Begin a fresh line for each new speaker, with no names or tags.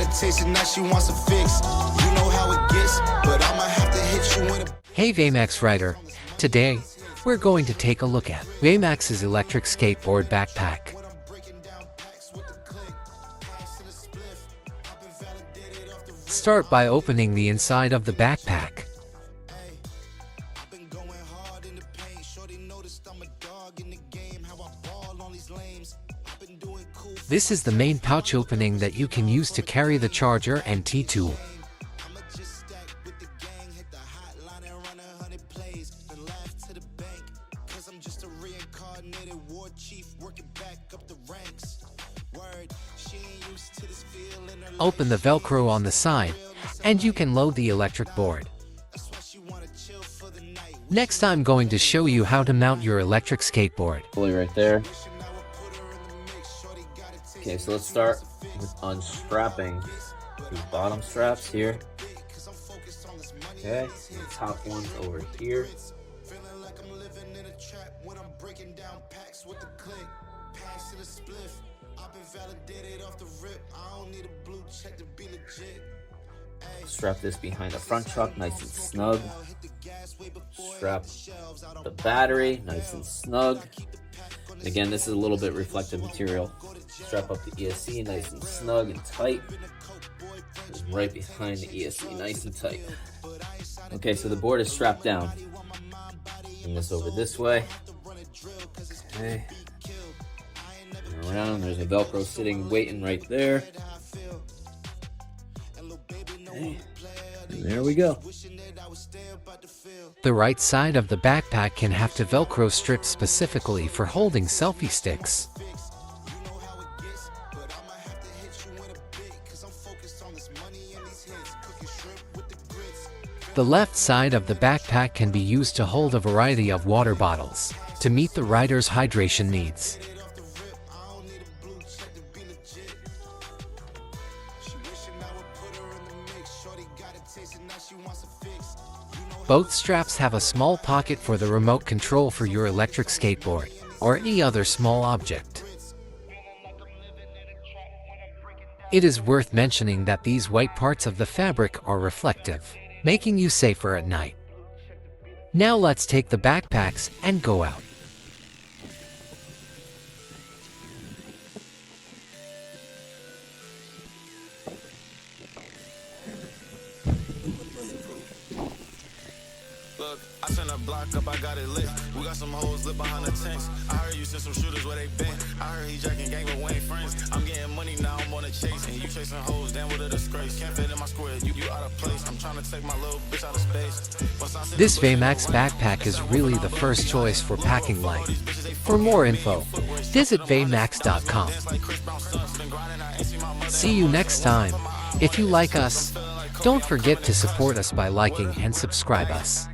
a taste and now she wants a fix. You know how it gets, but I'ma have to hit you with a...
Hey Veymax rider, today we're going to take a look at Veymax's electric skateboard backpack. Start by opening the inside of the backpack. This is the main pouch opening that you can use to carry the charger and T-tool. Open the Velcro on the side, and you can load the electric board. Next, I'm going to show you how to mount your electric skateboard.
Pulley right there. Okay, so let's start with unstrapping these bottom straps here. Okay, the top one's over here. Strap this behind the front truck, nice and snug. Strap the battery, nice and snug. Again, this is a little bit reflective material. Strap up the ESC, nice and snug and tight. Just right behind the ESC, nice and tight. Okay, so the board is strapped down. Bring this over this way. Okay. And around, there's a Velcro sitting, waiting right there. Okay. And there we go.
The right side of the backpack can have to Velcro strips specifically for holding selfie sticks. The left side of the backpack can be used to hold a variety of water bottles to meet the rider's hydration needs. Both straps have a small pocket for the remote control for your electric skateboard or any other small object. It is worth mentioning that these white parts of the fabric are reflective, making you safer at night. Now let's take the backpacks and go out.
Look, I sent a block up, I got it lit. We got some hoes lit behind the tanks. I heard you sent some shooters where they been. I heard he jacking gang with Wayne friends. I'm getting money now, I'm on a chase. And you chasing hoes, damn what a disgrace. Can't fit in my square, you out of place. I'm trying to take my little bitch out of space.
This Veymax backpack is really the first choice for packing light. For more info, visit Veymax.com. See you next time. If you like us, don't forget to support us by liking and subscribe us.